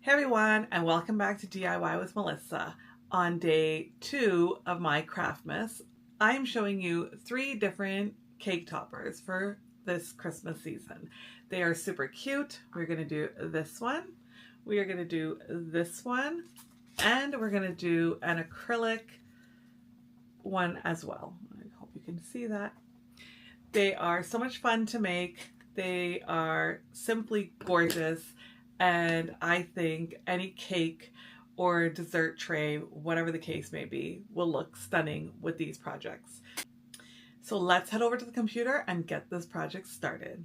Hey everyone, and welcome back to DIY with Melissa. On day 2 of my Craftmas, I'm showing you 3 different cake toppers for this Christmas season. They are super cute. We're going to do this one, we are going to do this one, and we're going to do an acrylic one as well. I hope you can see that. They are so much fun to make. They are simply gorgeous. And I think any cake or dessert tray, whatever the case may be, will look stunning with these projects. So let's head over to the computer and get this project started.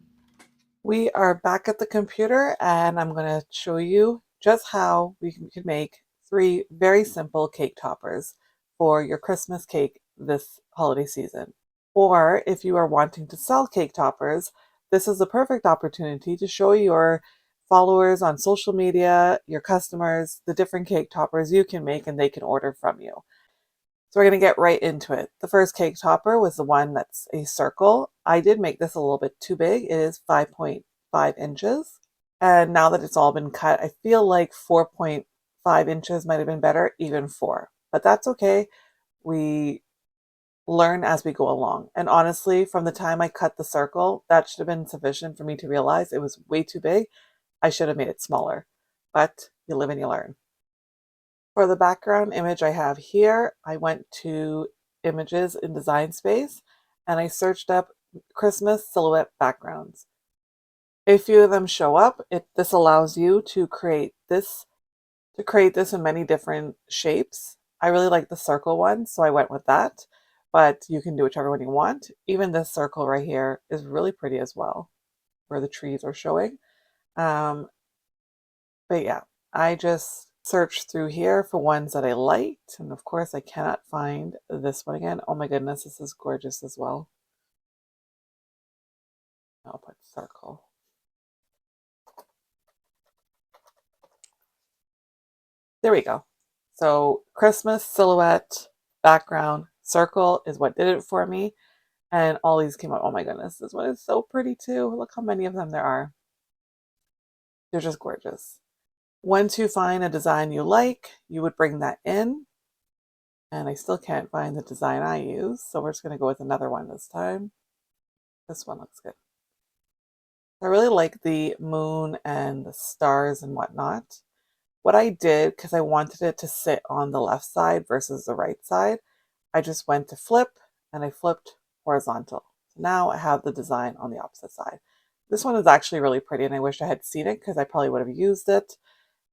We are back at the computer and I'm going to show you just how we can make 3 very simple cake toppers for your Christmas cake this holiday season. Or if you are wanting to sell cake toppers, this is the perfect opportunity to show your followers on social media, your customers, the different cake toppers you can make and they can order from you. So we're going to get right into it. The first cake topper was the one that's a circle. I did make this a little bit too big. It is 5.5 inches. And now that it's all been cut, I feel like 4.5 inches might have been better, even 4. But that's okay. We learn as we go along. And honestly, from the time I cut the circle, that should have been sufficient for me to realize it was way too big. I should have made it smaller. But you live and you learn. For the background image I have here, I went to images in Design Space and I searched up Christmas silhouette backgrounds. A few of them show up. This allows you to create this in many different shapes. I really like the circle one, so I went with that, but you can do whichever one you want. Even this circle right here is really pretty as well, where the trees are showing. But yeah, I just searched through here for ones that I liked, and of course I cannot find this one again. Oh my goodness, this is gorgeous as well. I'll put circle. There we go. So Christmas silhouette background circle is what did it for me. And all these came out. Oh my goodness, this one is so pretty too. Look how many of them there are. They're just gorgeous. Once you find a design you like, you would bring that in. And I still can't find the design I use, so we're just going to go with another one this time. This one looks good. I really like the moon and the stars and whatnot. What I did, because I wanted it to sit on the left side versus the right side, I just went to flip and I flipped horizontal. So now I have the design on the opposite side. This one is actually really pretty and I wish I had seen it because I probably would have used it,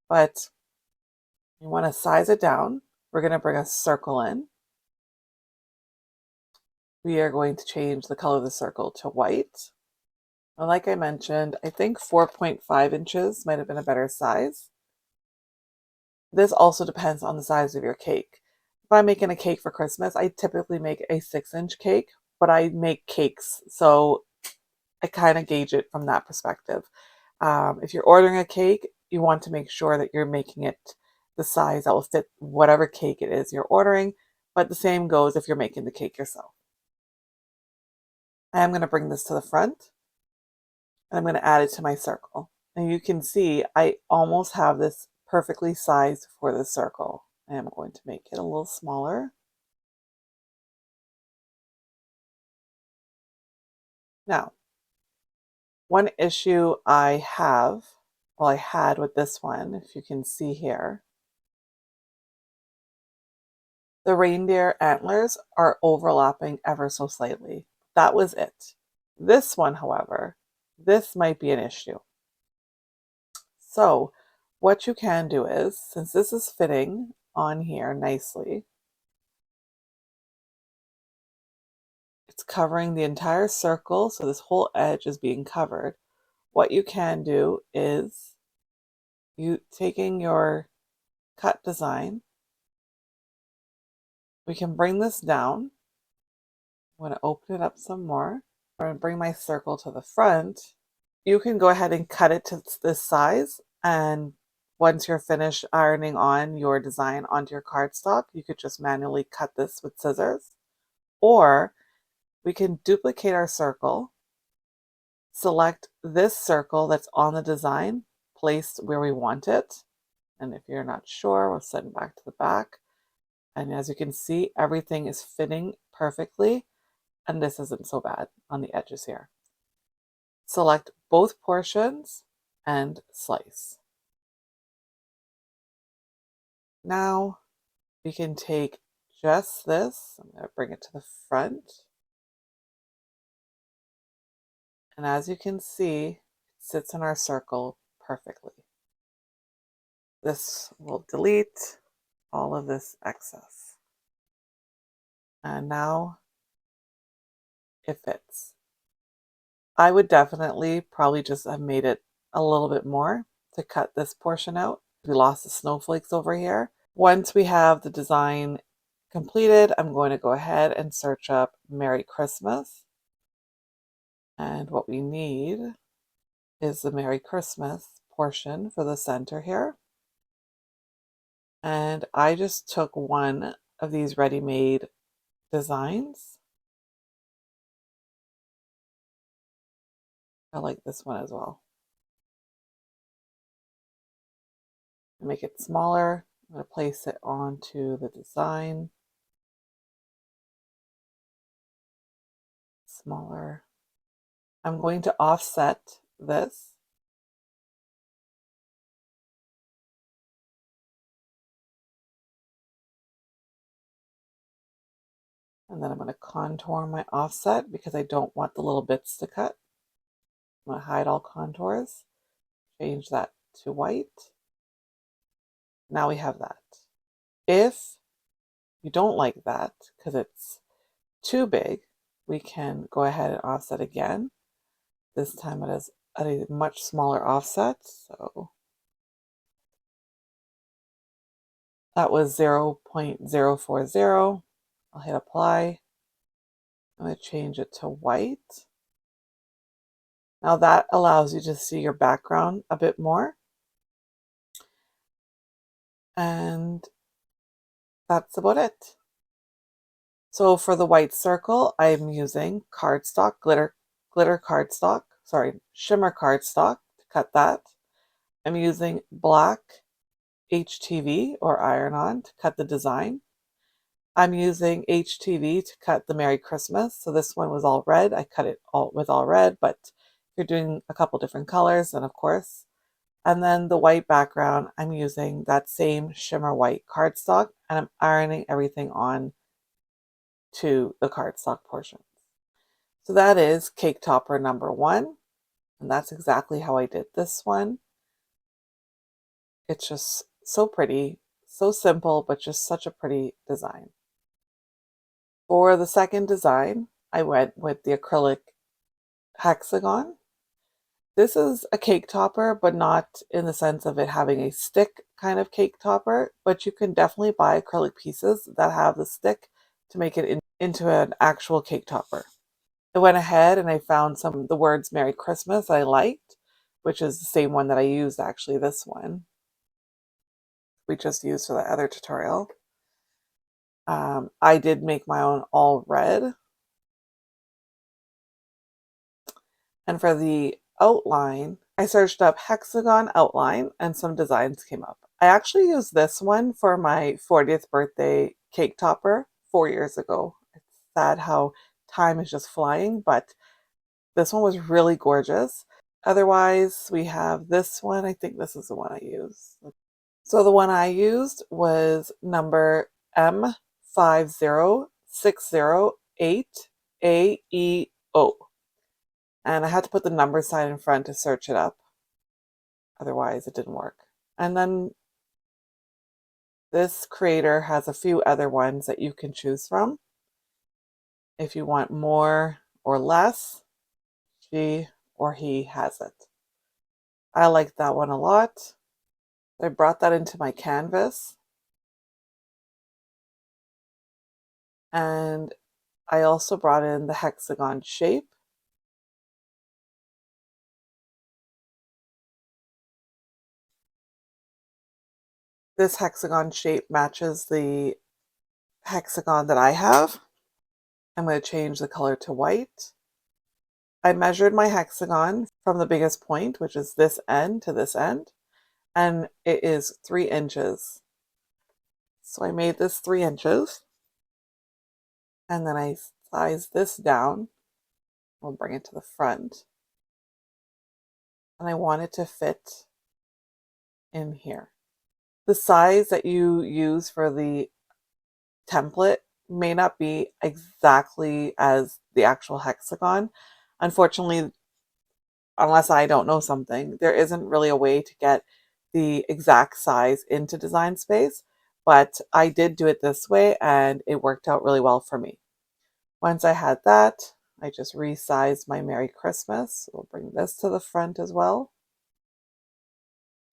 but you want to size it down. We're going to bring a circle in. We are going to change the color of the circle to white. And like I mentioned, I think 4.5 inches might have been a better size. This also depends on the size of your cake. If I'm making a cake for Christmas, I typically make a 6-inch cake, but I make cakes, so I kind of gauge it from that perspective. If you're ordering a cake, you want to make sure that you're making it the size that will fit whatever cake it is you're ordering, but the same goes if you're making the cake yourself. I am going to bring this to the front, and I'm going to add it to my circle. And you can see I almost have this perfectly sized for the circle. I am going to make it a little smaller. Now, one issue I had with this one, if you can see here, the reindeer antlers are overlapping ever so slightly. That was it. This one, however, this might be an issue. So what you can do is, since this is fitting on here nicely, it's covering the entire circle, so this whole edge is being covered. What you can do is you taking your cut design, we can bring this down. I'm going to open it up some more. I'm going to bring my circle to the front. You can go ahead and cut it to this size, and once you're finished ironing on your design onto your cardstock, you could just manually cut this with scissors. Or we can duplicate our circle, select this circle that's on the design, placed where we want it, And if you're not sure, we'll send back to the back. And as you can see, everything is fitting perfectly. And this isn't so bad on the edges here. Select both portions and slice. Now we can take just this. I'm going to bring it to the front. And as you can see, it sits in our circle perfectly. This will delete all of this excess. And now it fits. I would definitely probably just have made it a little bit more to cut this portion out. We lost the snowflakes over here. Once we have the design completed, I'm going to go ahead and search up Merry Christmas. And what we need is the Merry Christmas portion for the center here. And I just took one of these ready-made designs. I like this one as well. Make it smaller. I'm going to place it onto the design. Smaller. I'm going to offset this. And then I'm going to contour my offset because I don't want the little bits to cut. I'm going to hide all contours. Change that to white. Now we have that. If you don't like that because it's too big, we can go ahead and offset again. This time it is at a much smaller offset. So that was 0.040. I'll hit apply. I'm going to change it to white. Now that allows you to see your background a bit more. And that's about it. So for the white circle, I'm using cardstock, shimmer cardstock to cut that. I'm using black HTV or iron-on to cut the design. I'm using HTV to cut the Merry Christmas. So this one was all red. I cut it all with all red, but if you're doing a couple different colors, then of course. And then the white background, I'm using that same shimmer white cardstock, and I'm ironing everything on to the cardstock portion. So that is cake topper number 1. And that's exactly how I did this one. It's just so pretty, so simple, but just such a pretty design. For the second design, I went with the acrylic hexagon. This is a cake topper, but not in the sense of it having a stick kind of cake topper, but you can definitely buy acrylic pieces that have the stick to make it into an actual cake topper. I went ahead and I found the words Merry Christmas I liked, which is the same one that I used actually, this one. We just used for the other tutorial. I did make my own all red. And for the outline, I searched up hexagon outline and some designs came up. I actually used this one for my 40th birthday cake topper 4 years ago. It's sad how time is just flying, but this one was really gorgeous. Otherwise, we have this one. I think this is the one I used. So the one I used was number M50608AEO. And I had to put the number sign in front to search it up. Otherwise, it didn't work. And then this creator has a few other ones that you can choose from. If you want more or less, she or he has it. I like that one a lot. I brought that into my canvas. And I also brought in the hexagon shape. This hexagon shape matches the hexagon that I have. I'm going to change the color to white. I measured my hexagon from the biggest point, which is this end to this end. and it is 3 inches. So I made this 3 inches, and then I sized this down. We'll bring it to the front, and I want it to fit in here. The size that you use for the template may not be exactly as the actual hexagon. Unfortunately, unless I don't know something, there isn't really a way to get the exact size into Design Space, but I did do it this way and it worked out really well for me. Once I had that, I just resized my Merry Christmas. We'll bring this to the front as well.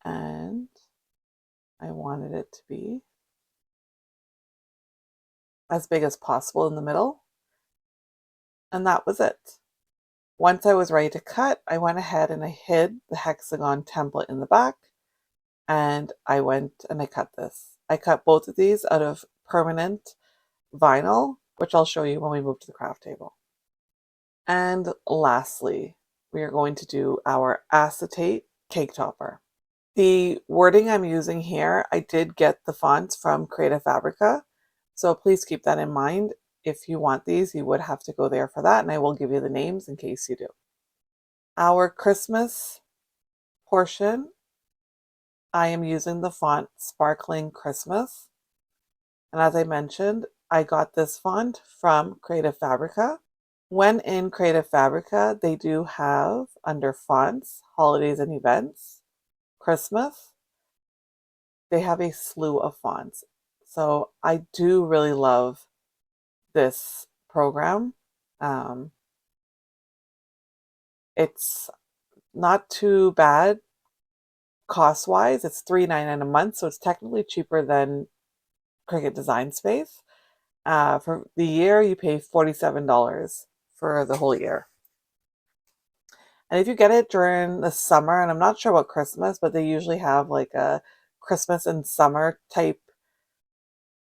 And I wanted it to be as big as possible in the middle. And that was it. Once I was ready to cut, I went ahead and I hid the hexagon template in the back, and I went and I cut this. I cut both of these out of permanent vinyl, which I'll show you when we move to the craft table. And lastly, we are going to do our acetate cake topper. The wording I'm using here, I did get the fonts from Creative Fabrica, so please keep that in mind. If you want these, you would have to go there for that, and I will give you the names in case you do. Our Christmas portion, I am using the font Sparkling Christmas. And as I mentioned, I got this font from Creative Fabrica. When in Creative Fabrica, they do have under fonts, holidays and events, Christmas, they have a slew of fonts. So I do really love this program. It's not too bad cost-wise. It's $3.99 a month, so it's technically cheaper than Cricut Design Space. For the year, you pay $47 for the whole year. And if you get it during the summer, and I'm not sure about Christmas, but they usually have like a Christmas and summer type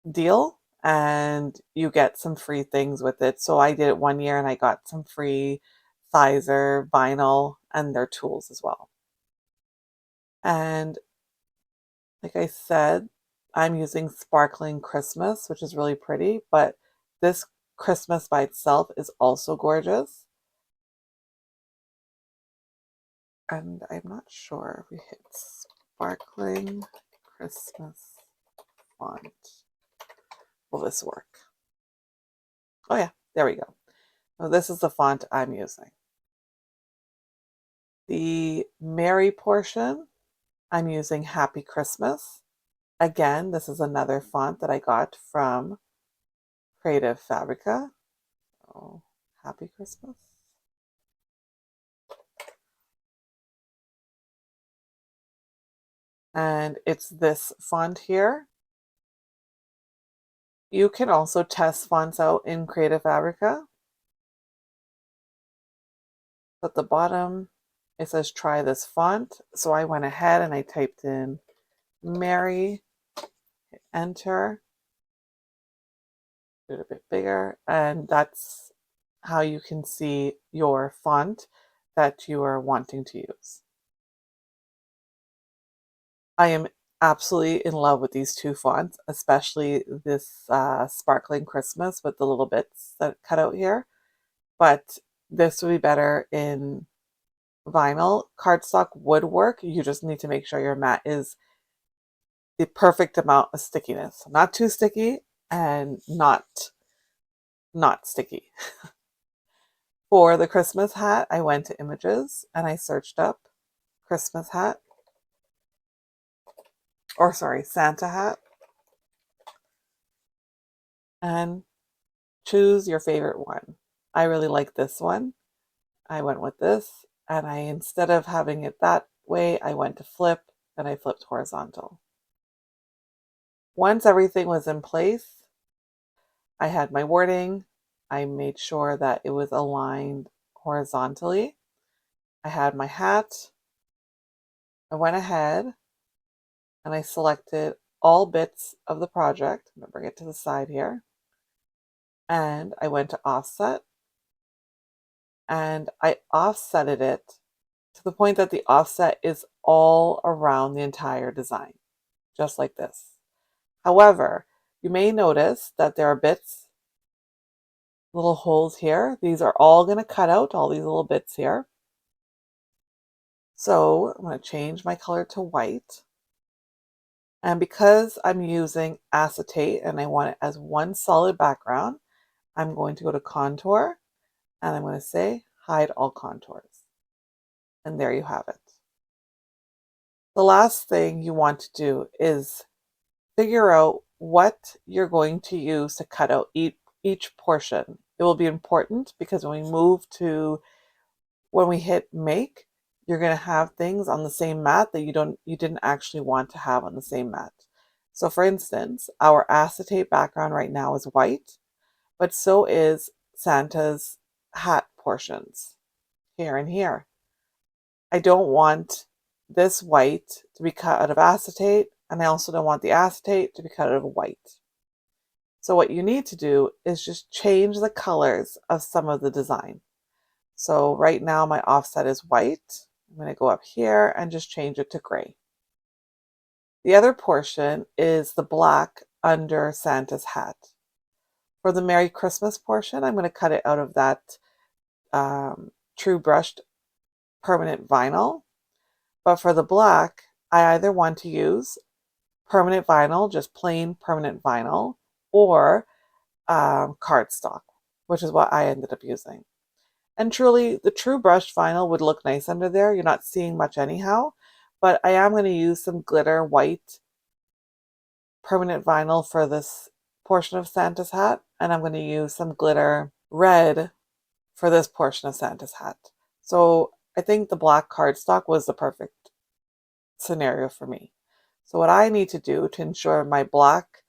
deal, and you get some free things with it. So I did it one year and I got some free sizer, vinyl, and their tools as well. And like I said, I'm using Sparkling Christmas, which is really pretty, but this Christmas by itself is also gorgeous. And I'm not sure if we hit Sparkling Christmas font. Will this work? Oh yeah, there we go. So this is the font I'm using. The Merry portion, I'm using Happy Christmas. Again, this is another font that I got from Creative Fabrica. So, Happy Christmas. And it's this font here. You can also test fonts out in Creative Fabrica. At the bottom, it says try this font. So I went ahead and I typed in Merry, hit enter, do it a bit bigger, and that's how you can see your font that you are wanting to use. I am absolutely in love with these two fonts, especially this Sparkling Christmas with the little bits that cut out here. But this would be better in vinyl. Cardstock would work. You just need to make sure your mat is the perfect amount of stickiness. Not too sticky and not sticky. For the Christmas hat, I went to images and I searched up Christmas hat. Or sorry, Santa hat. And choose your favorite one. I really like this one. I went with this, and instead of having it that way, I went to flip and I flipped horizontal. Once everything was in place, I had my wording. I made sure that it was aligned horizontally. I had my hat. I went ahead and I selected all bits of the project. I'm going to bring it to the side here. And I went to offset. And I offsetted it to the point that the offset is all around the entire design, just like this. However, you may notice that there are bits, little holes here. These are all going to cut out, all these little bits here. So I'm going to change my color to white. And because I'm using acetate and I want it as one solid background, I'm going to go to contour and I'm going to say hide all contours. And there you have it. The last thing you want to do is figure out what you're going to use to cut out each portion. It will be important because when we hit make, you're going to have things on the same mat that you didn't actually want to have on the same mat. So for instance, our acetate background right now is white, but so is Santa's hat portions here and here. I don't want this white to be cut out of acetate, and I also don't want the acetate to be cut out of white. So what you need to do is just change the colors of some of the design. So right now my offset is white. I'm going to go up here and just change it to gray. The other portion is the black under Santa's hat. For the Merry Christmas portion, I'm going to cut it out of that true brushed permanent vinyl. But for the black, I either want to use permanent vinyl, just plain permanent vinyl, or cardstock, which is what I ended up using. And truly, the true brushed vinyl would look nice under there. You're not seeing much anyhow, but I am going to use some glitter white permanent vinyl for this portion of Santa's hat, and I'm going to use some glitter red for this portion of Santa's hat. So I think the black cardstock was the perfect scenario for me. So what I need to do to ensure my black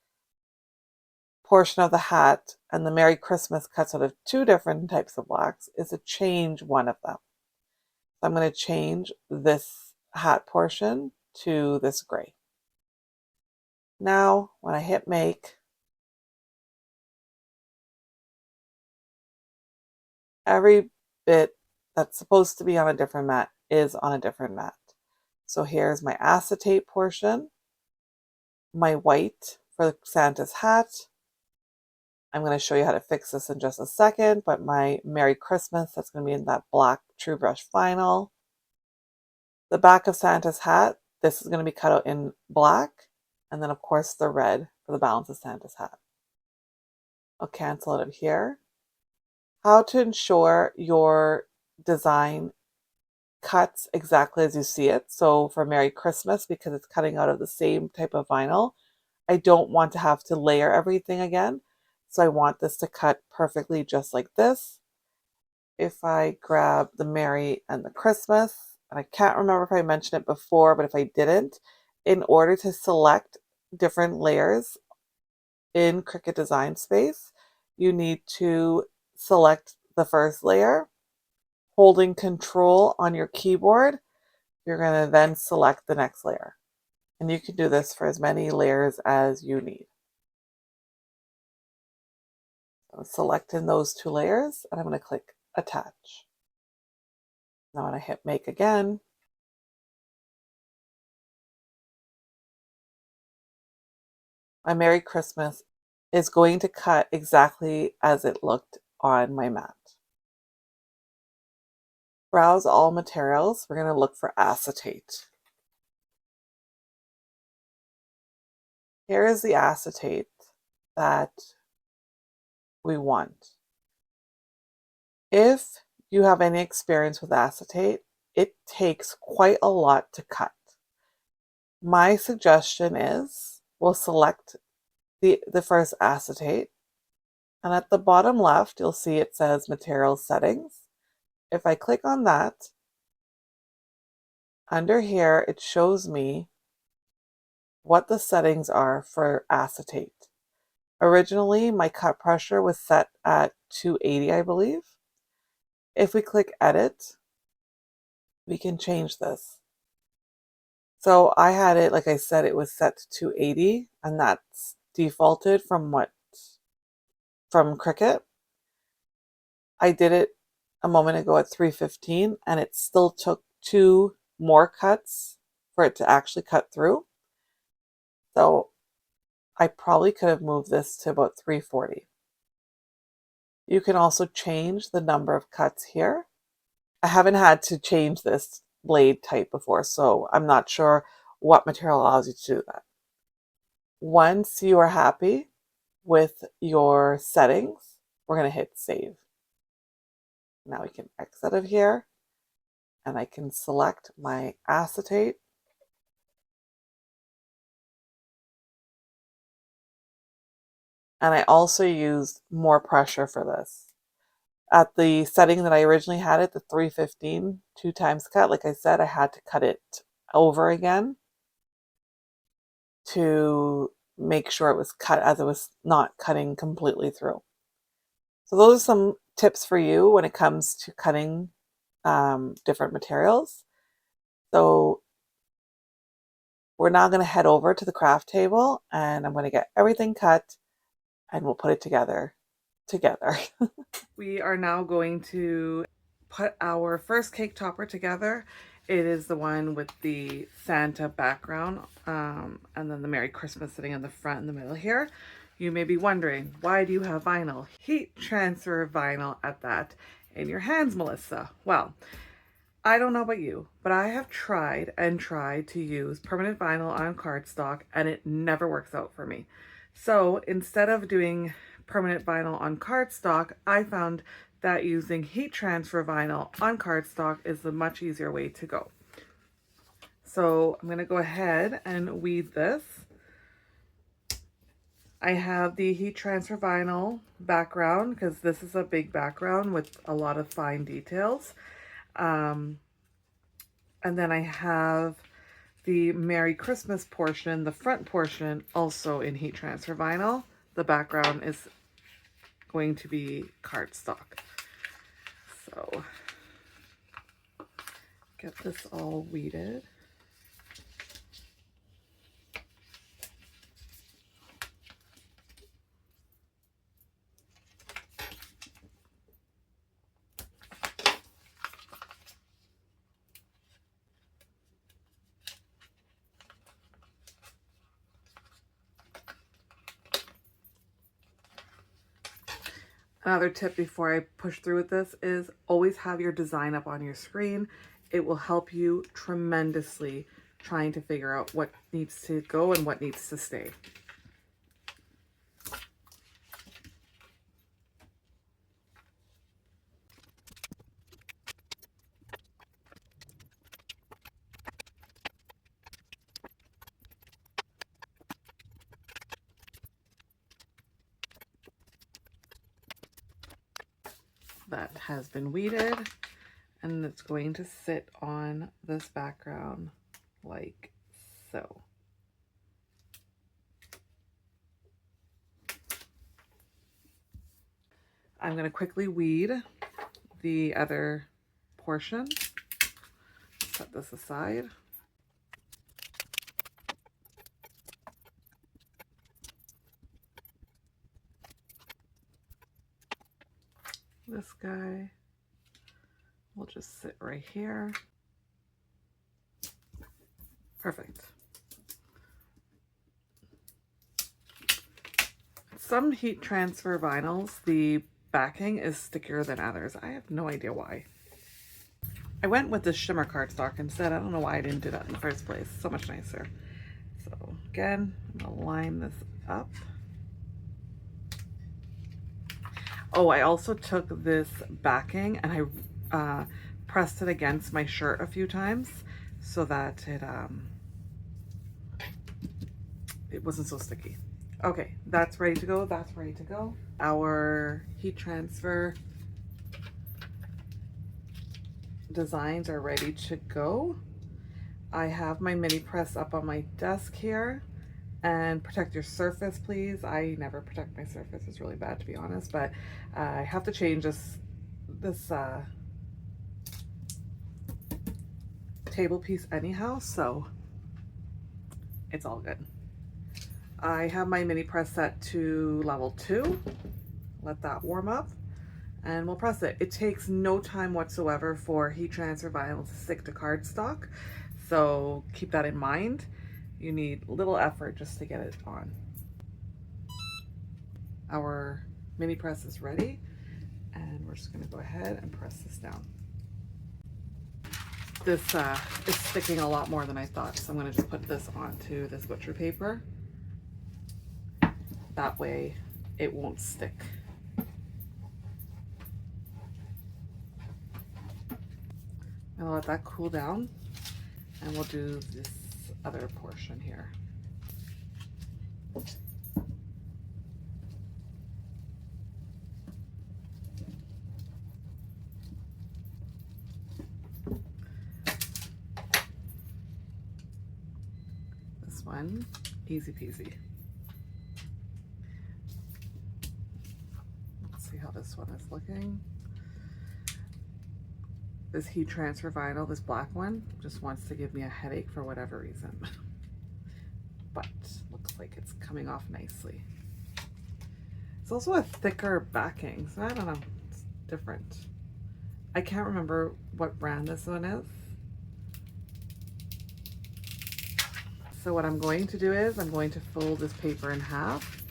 portion of the hat and the Merry Christmas cuts out of two different types of blacks is to change one of them. So I'm going to change this hat portion to this gray. Now, when I hit make, every bit that's supposed to be on a different mat is on a different mat. So here's my acetate portion, my white for Santa's hat. I'm going to show you how to fix this in just a second, but my Merry Christmas, that's going to be in that black True Brush vinyl. The back of Santa's hat, this is going to be cut out in black, and then of course the red for the balance of Santa's hat. I'll cancel it out here. How to ensure your design cuts exactly as you see it. So for Merry Christmas, because it's cutting out of the same type of vinyl, I don't want to have to layer everything again. So I want this to cut perfectly just like this. If I grab the Merry and the Christmas, and I can't remember if I mentioned it before, but if I didn't, in order to select different layers in Cricut Design Space, you need to select the first layer, holding Control on your keyboard. You're going to then select the next layer. And you can do this for as many layers as you need. I'm selecting those two layers, and I'm going to click Attach. Now when I hit Make again, my Merry Christmas is going to cut exactly as it looked on my mat. Browse all materials. We're going to look for acetate. Here is the acetate that we want. If you have any experience with acetate, it takes quite a lot to cut. My suggestion is we'll select the first acetate, and at the bottom left you'll see it says Material Settings. If I click on that, under here it shows me what the settings are for acetate. Originally my cut pressure was set at 280, I believe. If we click Edit, we can change this. So I had it, like I said, it was set to 280, and that's defaulted from Cricut. I did it a moment ago at 315, and it still took 2 more cuts for it to actually cut through. So I probably could have moved this to about 340. You can also change the number of cuts here. I haven't had to change this blade type before, so I'm not sure what material allows you to do that. Once you are happy with your settings, we're going to hit save. Now we can exit out of here and I can select my acetate. And I also used more pressure for this. At the setting that I originally had it, the 315, 2 times cut, like I said, I had to cut it over again to make sure it was cut as it was not cutting completely through. So those are some tips for you when it comes to cutting different materials. So we're now going to head over to the craft table and I'm going to get everything cut and we'll put it together. We are now going to put our first cake topper together. It is the one with the Santa background and then the Merry Christmas sitting in the front in the middle here. You may be wondering, why do you have vinyl? Heat transfer vinyl at that in your hands, Melissa. Well, I don't know about you, but I have tried to use permanent vinyl on cardstock and it never works out for me. So instead of doing permanent vinyl on cardstock, I found that using heat transfer vinyl on cardstock is the much easier way to go. So I'm going to go ahead and weed this. I have the heat transfer vinyl background because this is a big background with a lot of fine details. And then I have the Merry Christmas portion, the front portion, also in heat transfer vinyl. The background is going to be cardstock. So get this all weeded. Another tip before I push through with this is always have your design up on your screen. It will help you tremendously trying to figure out what needs to go and what needs to stay. That has been weeded and it's going to sit on this background like so. I'm going to quickly weed the other portion. Set this aside. This guy will just sit right here. Perfect. Some heat transfer vinyls, the backing is stickier than others. I have no idea why. I went with the shimmer cardstock instead. I don't know why I didn't do that in the first place. So much nicer. So again, I'm gonna line this up. Oh, I also took this backing and I pressed it against my shirt a few times so that it wasn't so sticky. Okay, that's ready to go. That's ready to go. Our heat transfer designs are ready to go. I have my mini press up on my desk here. And protect your surface, please. I never protect my surface. It's really bad, to be honest, but I have to change this table piece anyhow, so it's all good. I have my mini press set to level 2. Let that warm up and we'll press it. It takes no time whatsoever for heat transfer vinyl to stick to cardstock. So keep that in mind. You need little effort just to get it on. Our mini press is ready, and we're just going to go ahead and press this down. This is sticking a lot more than I thought, so I'm going to just put this onto this butcher paper. That way it won't stick. I'll let that cool down, and we'll do this other portion here. This one, easy peasy. Let's see how this one is looking. This heat transfer vinyl, this black one, just wants to give me a headache for whatever reason. But looks like it's coming off nicely. It's also a thicker backing, so I don't know, it's different. I can't remember what brand this one is. So what I'm going to do is I'm going to fold this paper in half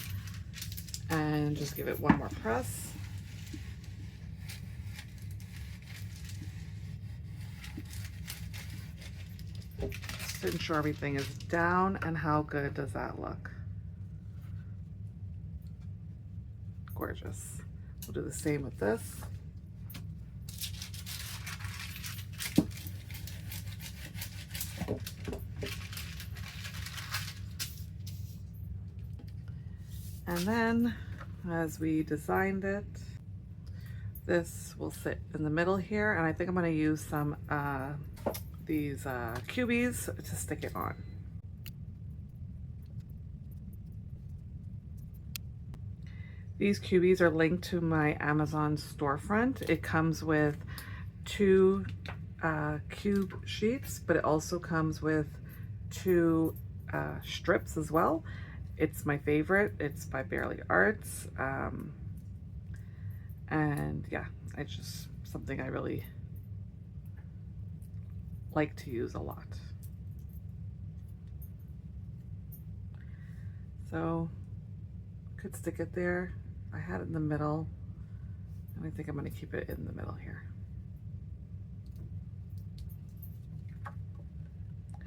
and just give it one more press. Just to ensure everything is down, and how good does that look? Gorgeous. We'll do the same with this. And then, as we designed it, this will sit in the middle here, and I think I'm going to use some these cubies to stick it on. These cubies are linked to my Amazon storefront. It comes with 2 cube sheets, but it also comes with 2 strips as well. It's my favorite. It's by Barely Arts. And yeah, it's just something I really like to use a lot. So could stick it there. I had it in the middle, and I think I'm going to keep it in the middle here.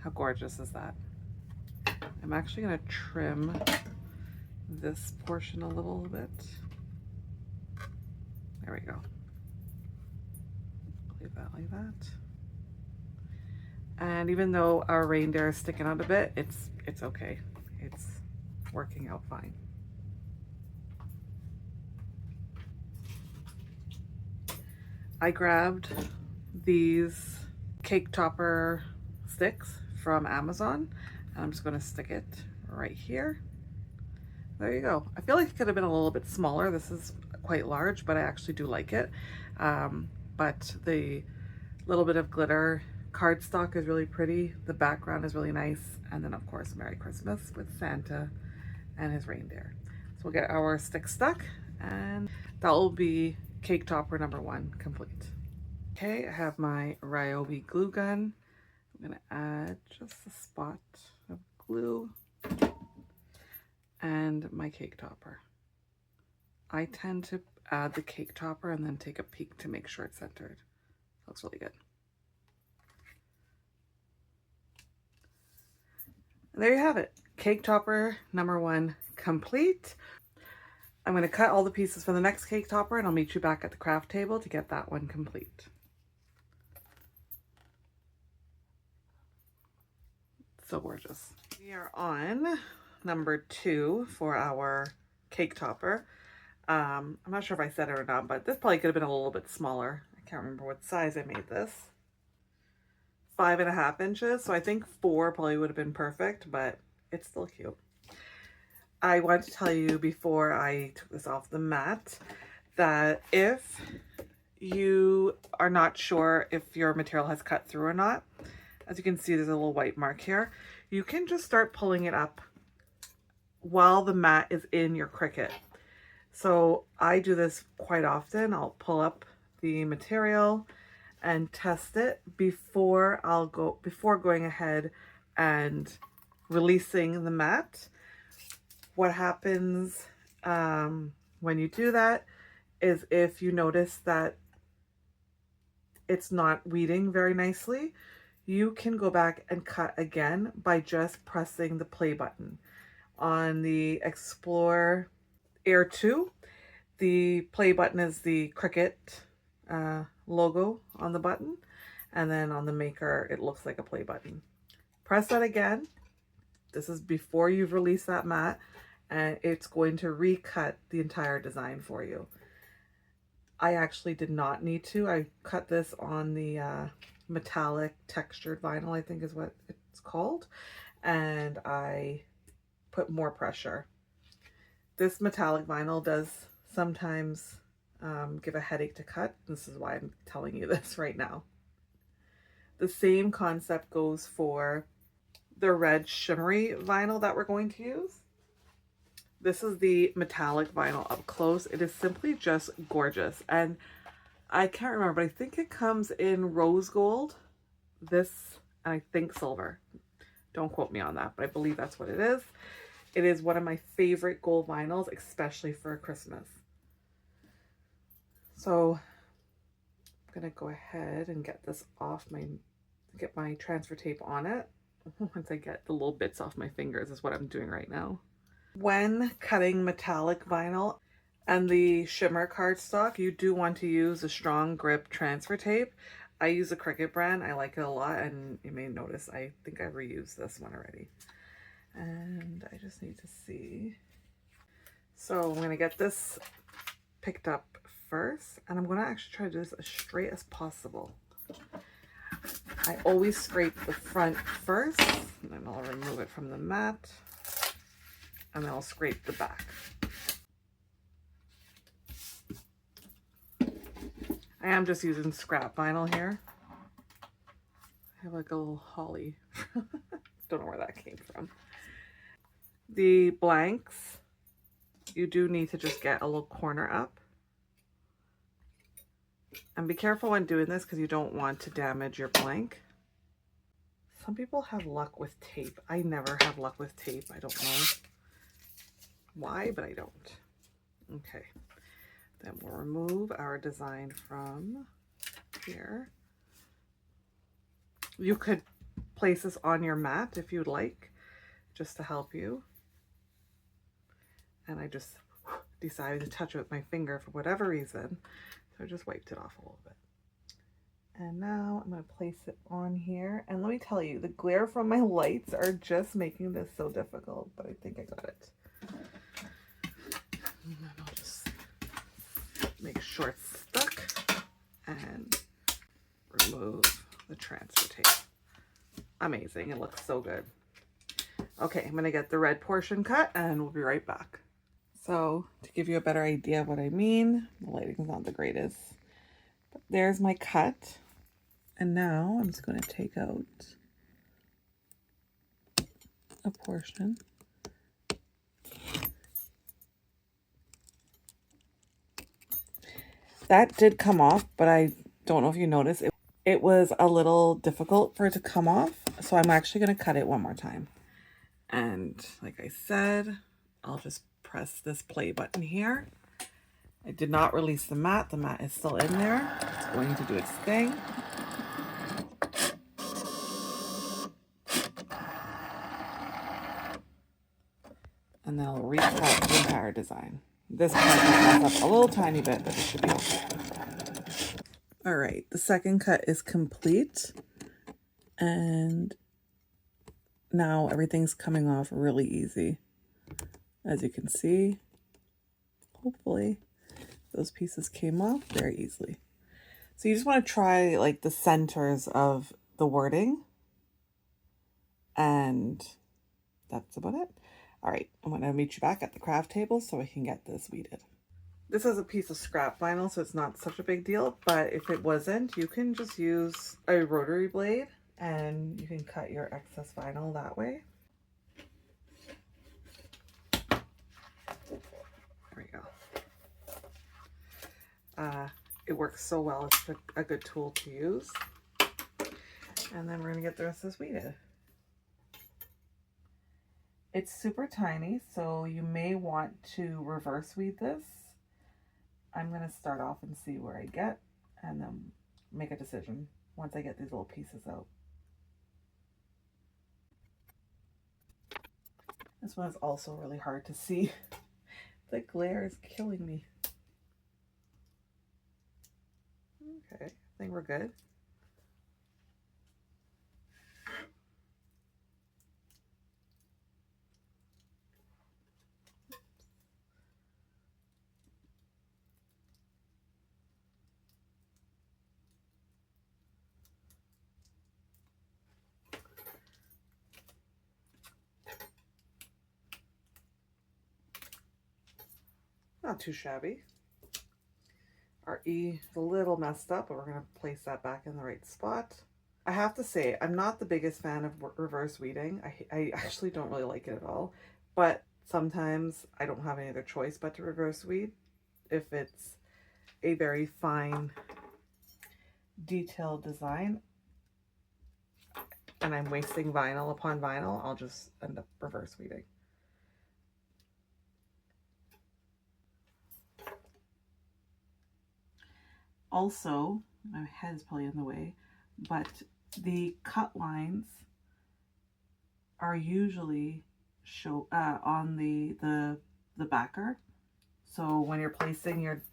How gorgeous is that? I'm actually going to trim this portion a little bit. There we go. Leave that like that. And even though our reindeer is sticking out a bit, it's okay. It's working out fine. I grabbed these cake topper sticks from Amazon, and I'm just going to stick it right here. There you go. I feel like it could have been a little bit smaller. This is quite large, but I actually do like it. But the little bit of glitter cardstock is really pretty. The background is really nice. And then of course, Merry Christmas with Santa and his reindeer. So we'll get our stick stuck, and that will be cake topper number 1 complete. Okay, I have my Ryobi glue gun. I'm gonna add just a spot of glue and my cake topper. I tend to add the cake topper and then take a peek to make sure it's centered. Looks really good. And there you have it. Cake topper number 1 complete. I'm going to cut all the pieces for the next cake topper, and I'll meet you back at the craft table to get that one complete. So gorgeous. We are on number 2 for our cake topper. I'm not sure if I said it or not, but this probably could have been a little bit smaller. I can't remember what size I made this. 5.5 inches, so I think 4 probably would have been perfect, but it's still cute. I wanted to tell you before I took this off the mat that if you are not sure if your material has cut through or not, as you can see there's a little white mark here, you can just start pulling it up while the mat is in your Cricut. So I do this quite often. I'll pull up the material and test it before going ahead and releasing the mat. What happens when you do that is if you notice that it's not weeding very nicely, you can go back and cut again by just pressing the play button. On the Explore Air 2, the play button is the Cricut logo on the button, and then on the Maker it looks like a play button. Press that again. This is before you've released that mat, and it's going to recut the entire design for you. I actually did not need to. I cut this on the metallic textured vinyl, I think is what it's called, and I put more pressure. This metallic vinyl does sometimes give a headache to cut. This is why I'm telling you this right now. The same concept goes for the red shimmery vinyl that we're going to use. This is the metallic vinyl up close. It is simply just gorgeous. And I can't remember, but I think it comes in rose gold, this, and I think silver. Don't quote me on that, but I believe that's what it is. It is one of my favorite gold vinyls, especially for Christmas. So I'm gonna go ahead and get this off get my transfer tape on it. Once I get the little bits off my fingers is what I'm doing right now. When cutting metallic vinyl and the shimmer cardstock, you do want to use a strong grip transfer tape. I use a Cricut brand. I like it a lot, and you may notice I think I reused this one already. And I just need to see. So I'm going to get this picked up first, and I'm going to actually try to do this as straight as possible. I always scrape the front first, and then I'll remove it from the mat, and then I'll scrape the back. I am just using scrap vinyl here. I have like a little holly. Don't know where that came from. The blanks, you do need to just get a little corner up. And be careful when doing this because you don't want to damage your blank. Some people have luck with tape. I never have luck with tape. I don't know why, but I don't. Okay. Then we'll remove our design from here. You could place this on your mat if you'd like, just to help you. And I just decided to touch it with my finger for whatever reason. So I just wiped it off a little bit. And now I'm going to place it on here. And let me tell you, the glare from my lights are just making this so difficult, but I think I got it. And then I'll just make sure it's stuck and remove the transfer tape. Amazing. It looks so good. Okay, I'm going to get the red portion cut and we'll be right back. So to give you a better idea of what I mean, the lighting's not the greatest. But there's my cut. And now I'm just going to take out a portion. That did come off, but I don't know if you noticed. It was a little difficult for it to come off. So I'm actually going to cut it one more time. And like I said, I'll just press this play button here. I did not release the mat. The mat is still in there. It's going to do its thing. And then I'll recut the entire design. This part might mess up a little tiny bit, but it should be okay. All right, the second cut is complete. And now everything's coming off really easy. As you can see, hopefully those pieces came off very easily. So you just want to try like the centers of the wording, and that's about it. All right, I'm going to meet you back at the craft table so I can get this weeded. This is a piece of scrap vinyl, so it's not such a big deal, but if it wasn't, you can just use a rotary blade and you can cut your excess vinyl that way. There we go. it works so well. It's a good tool to use. And then we're going to get the rest of this weeded. It's super tiny, so you may want to reverse weed this. I'm going to start off and see where I get, and then make a decision once I get these little pieces out. This one is also really hard to see. The glare is killing me. Okay, I think we're good. Not too shabby. Our E is a little messed up, but we're going to place that back in the right spot. I have to say, I'm not the biggest fan of reverse weeding. I actually don't really like it at all, but sometimes I don't have any other choice but to reverse weed. If it's a very fine, detailed design and I'm wasting vinyl upon vinyl, I'll just end up reverse weeding. Also, my head is probably in the way, but the cut lines are usually on the backer. So when you're placing your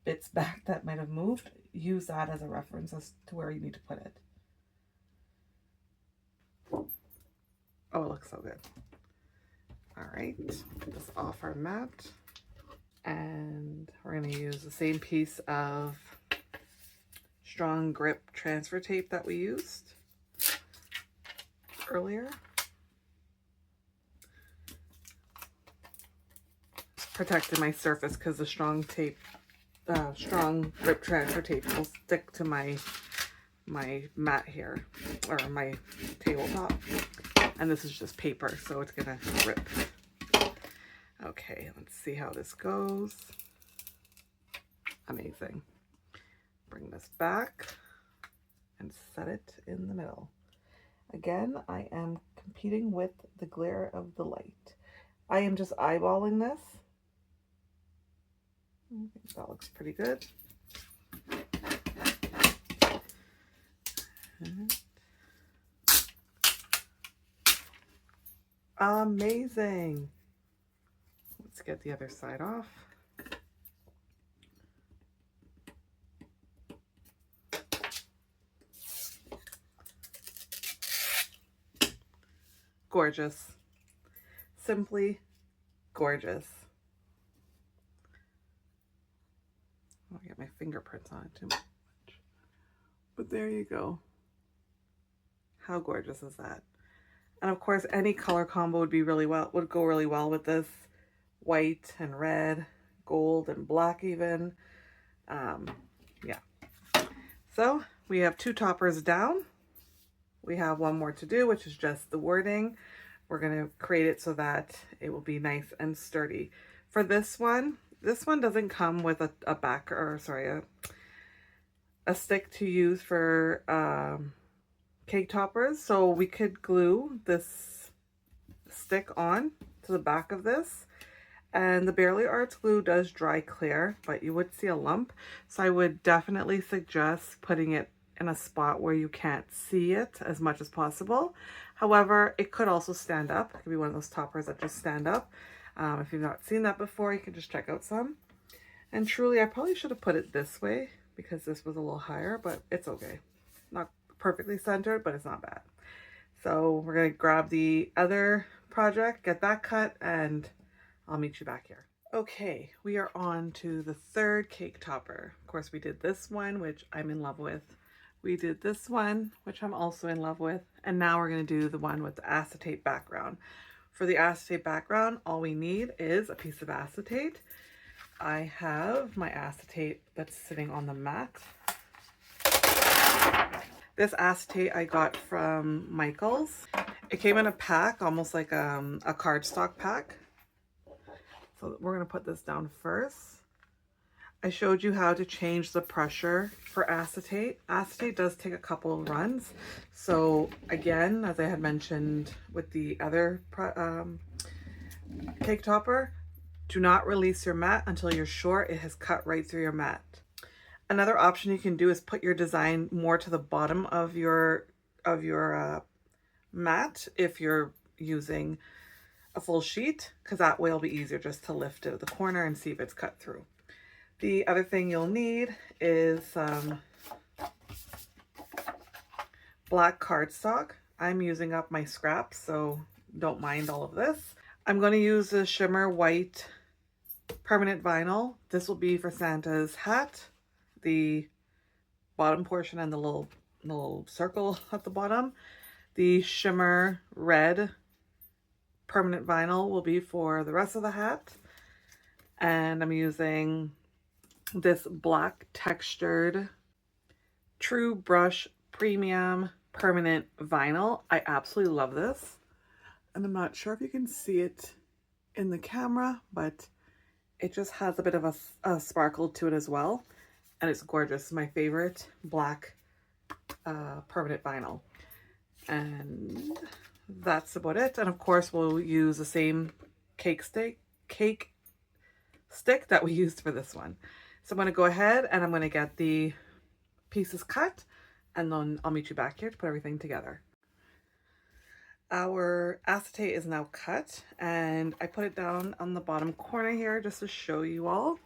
bits back that might have moved, use that as a reference as to where you need to put it. Oh, it looks so good. All right, put this off our mat. And we're going to use the same piece of strong grip transfer tape that we used earlier. Protected my surface because the strong grip transfer tape will stick to my mat here, or my tabletop. And this is just paper, so it's going to rip. Okay, let's see how this goes. Amazing. Bring this back and set it in the middle. Again, I am competing with the glare of the light. I am just eyeballing this. I think that looks pretty good. Amazing. Let's get the other side off. Gorgeous. Simply gorgeous. I'll get my fingerprints on it too much. But there you go. How gorgeous is that? And of course, any color combo would go really well with this. White and red, gold and black even. Yeah. So we have 2 toppers down. We have one more to do, which is just the wording. We're going to create it so that it will be nice and sturdy. For this one doesn't come with a back, or sorry, a stick to use for cake toppers. So we could glue this stick on to the back of this. And the Barely Arts glue does dry clear, but you would see a lump. So I would definitely suggest putting it in a spot where you can't see it as much as possible. However, it could also stand up. It could be one of those toppers that just stand up. If you've not seen that before, you can just check out some. And truly, I probably should have put it this way because this was a little higher, but it's okay. Not perfectly centered, but it's not bad. So we're going to grab the other project, get that cut, and I'll meet you back here. Okay, we are on to the 3rd cake topper. Of course, we did this one, which I'm in love with. We did this one, which I'm also in love with. And now we're going to do the one with the acetate background. For the acetate background, all we need is a piece of acetate. I have my acetate that's sitting on the mat. This acetate I got from Michael's. It came in a pack, almost like a cardstock pack. So we're going to put this down first. I showed you how to change the pressure for acetate. Acetate does take a couple of runs. So again, as I had mentioned with the other cake topper, do not release your mat until you're sure it has cut right through your mat. Another option you can do is put your design more to the bottom of your mat if you're using a full sheet, because that way it'll be easier just to lift it at the corner and see if it's cut through. The other thing you'll need is some black cardstock. I'm using up my scraps, so don't mind all of this. I'm going to use the shimmer white permanent vinyl. This will be for Santa's hat, the bottom portion and the little circle at the bottom. The shimmer red permanent vinyl will be for the rest of the hat. And I'm using this black textured True Brush Premium permanent vinyl. I absolutely love this. And I'm not sure if you can see it in the camera, but it just has a bit of a sparkle to it as well. And it's gorgeous. My favorite black permanent vinyl. And that's about it. And of course we'll use the same cake stick that we used for this one. So I'm going to go ahead and I'm going to get the pieces cut, and then I'll meet you back here to put everything together. Our acetate is now cut, and I put it down on the bottom corner here just to show you all.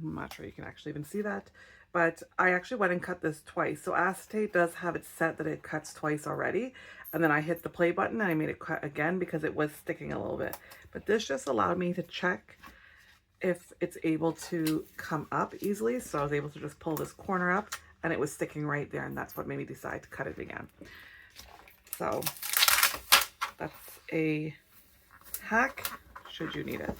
I'm not sure you can actually even see that, but I actually went and cut this twice. So acetate does have it set that it cuts twice already, and then I hit the play button and I made it cut again because it was sticking a little bit. But this just allowed me to check if it's able to come up easily. So I was able to just pull this corner up and it was sticking right there, and that's what made me decide to cut it again. So that's a hack should you need it.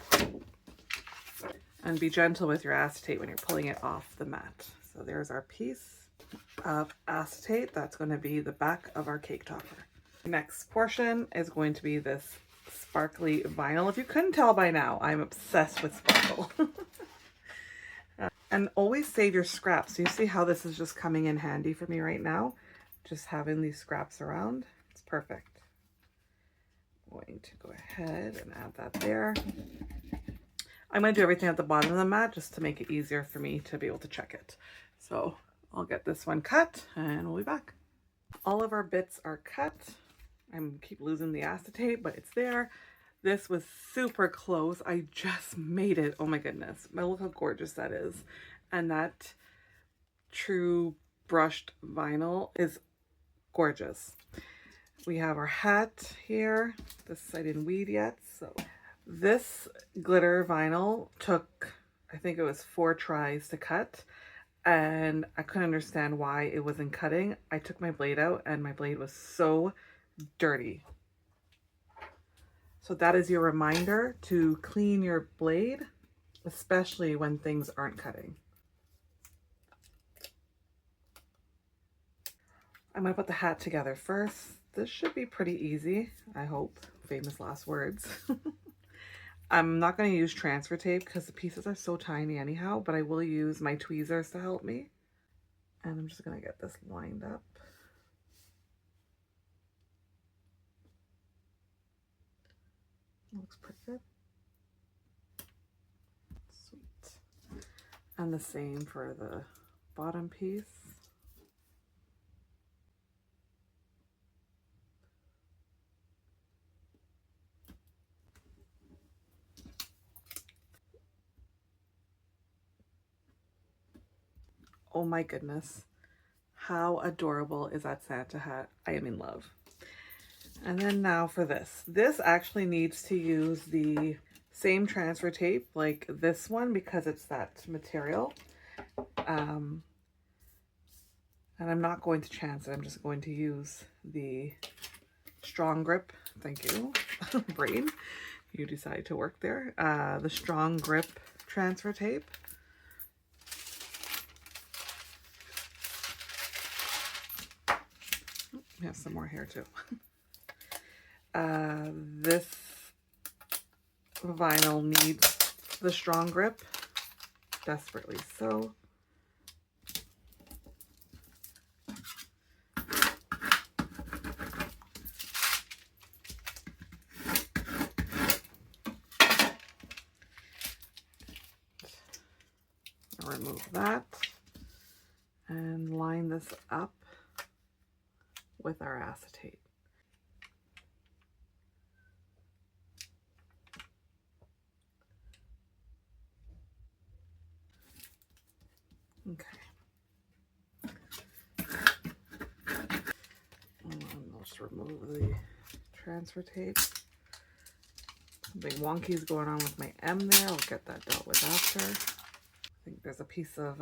And be gentle with your acetate when you're pulling it off the mat. So there's our piece of acetate. That's going to be the back of our cake topper. Next portion is going to be this sparkly vinyl. If you couldn't tell by now, I'm obsessed with sparkle. And always save your scraps. So you see how this is just coming in handy for me right now? Just having these scraps around. It's perfect. I'm going to go ahead and add that there. I'm going to do everything at the bottom of the mat just to make it easier for me to be able to check it. So I'll get this one cut and we'll be back. All of our bits are cut. I'm keep losing the acetate, but it's there. This was super close. I just made it. Oh my goodness. Look how gorgeous that is. And that true brushed vinyl is gorgeous. We have our hat here. This I didn't weed yet. So this glitter vinyl took, I think it was 4 tries to cut. And I couldn't understand why it wasn't cutting. I took my blade out and my blade was so dirty. So that is your reminder to clean your blade, especially when things aren't cutting. I'm going to put the hat together first. This should be pretty easy, I hope. Famous last words. I'm not going to use transfer tape because the pieces are so tiny anyhow, but I will use my tweezers to help me. And I'm just going to get this lined up. Looks pretty good. Sweet. And the same for the bottom piece. Oh my goodness. How adorable is that Santa hat? I am in love. And then now for this. This actually needs to use the same transfer tape like this one because it's that material. And I'm not going to chance it. I'm just going to use the strong grip. Thank you, brain. You decide to work there. The strong grip transfer tape. We have some more here too. This vinyl needs the strong grip desperately so. I'll remove that and line this up with our acetate. Okay. And let's remove the transfer tape. Something wonky is going on with my M there. I'll get that dealt with after. I think there's a piece of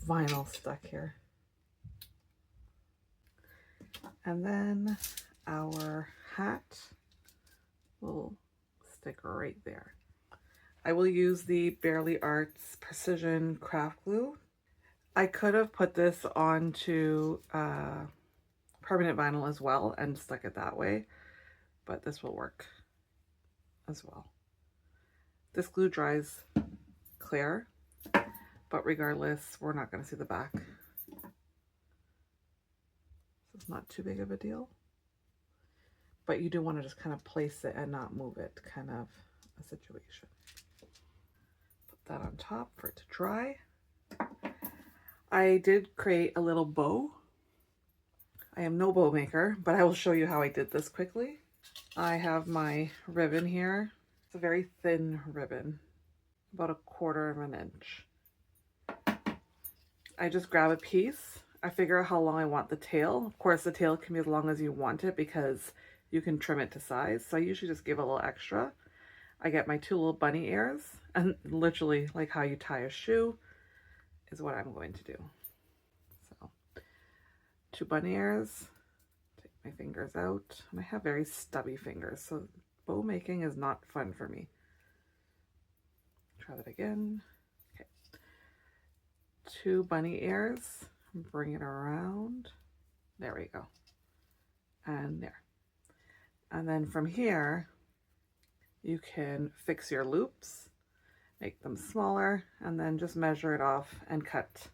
vinyl stuck here. And then our hat will stick right there. I will use the Barely Arts Precision Craft Glue. I could have put this onto permanent vinyl as well and stuck it that way, but this will work as well. This glue dries clear, but regardless, we're not going to see the back. So it's not too big of a deal. But you do want to just kind of place it and not move it, kind of a situation. Put that on top for it to dry. I did create a little bow. I am no bow maker, but I will show you how I did this quickly. I have my ribbon here. It's a very thin ribbon, about 1/4 of an inch. I just grab a piece. I figure out how long I want the tail. Of course, the tail can be as long as you want it because you can trim it to size. So I usually just give a little extra. I get my 2 little bunny ears, and literally like how you tie a shoe is what I'm going to do. So 2 bunny ears, take my fingers out, and I have very stubby fingers, so bow making is not fun for me. Try that again. Okay. 2 bunny ears, bring it around. There we go. And there. And then from here, you can fix your loops, make them smaller, and then just measure it off and cut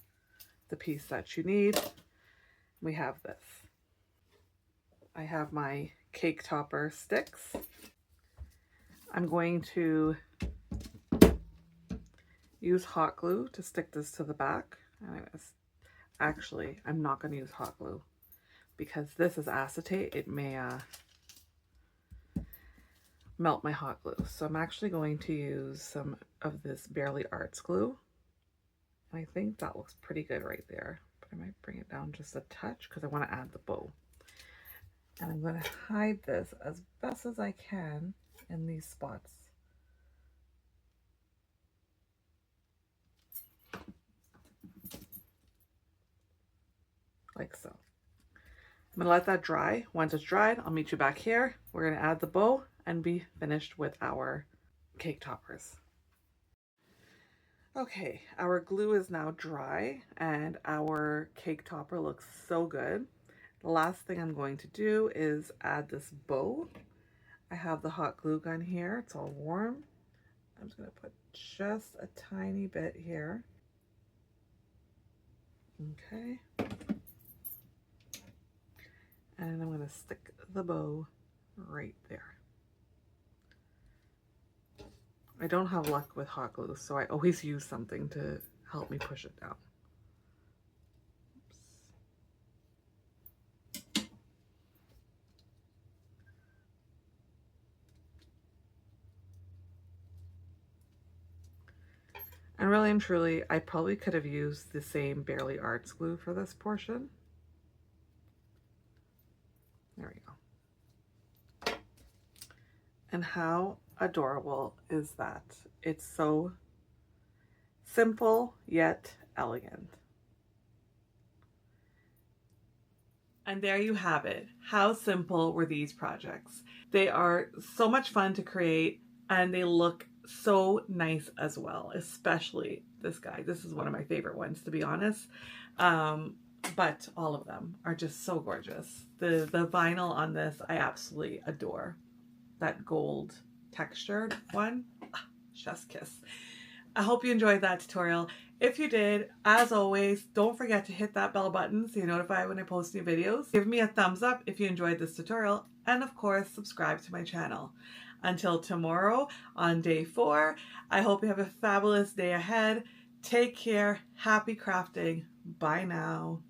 the piece that you need. We have this. I have my cake topper sticks. I'm going to use hot glue to stick this to the back. Actually, I'm not going to use hot glue because this is acetate. It may melt my hot glue. So I'm actually going to use some of this Barely Arts glue. And I think that looks pretty good right there. But I might bring it down just a touch because I want to add the bow. And I'm going to hide this as best as I can in these spots. Like so. I'm going to let that dry. Once it's dried, I'll meet you back here. We're going to add the bow and be finished with our cake toppers. Okay, our glue is now dry and our cake topper looks so good. The last thing I'm going to do is add this bow. I have the hot glue gun here. It's all warm. I'm just going to put just a tiny bit here. Okay. And I'm going to stick the bow right there. I don't have luck with hot glue, so I always use something to help me push it down. Oops. And really and truly, I probably could have used the same Barely Arts glue for this portion. There we go. And how adorable is that? It's so simple yet elegant. And there you have it. How simple were these projects? They are so much fun to create and they look so nice as well, especially this guy. This is one of my favorite ones, to be honest. But all of them are just so gorgeous. The vinyl on this, I absolutely adore. That gold textured one, chef's kiss. I hope you enjoyed that tutorial. If you did, as always, don't forget to hit that bell button so you're notified when I post new videos. Give me a thumbs up if you enjoyed this tutorial, and of course, subscribe to my channel. Until tomorrow on day 4, I hope you have a fabulous day ahead. Take care. Happy crafting. Bye now.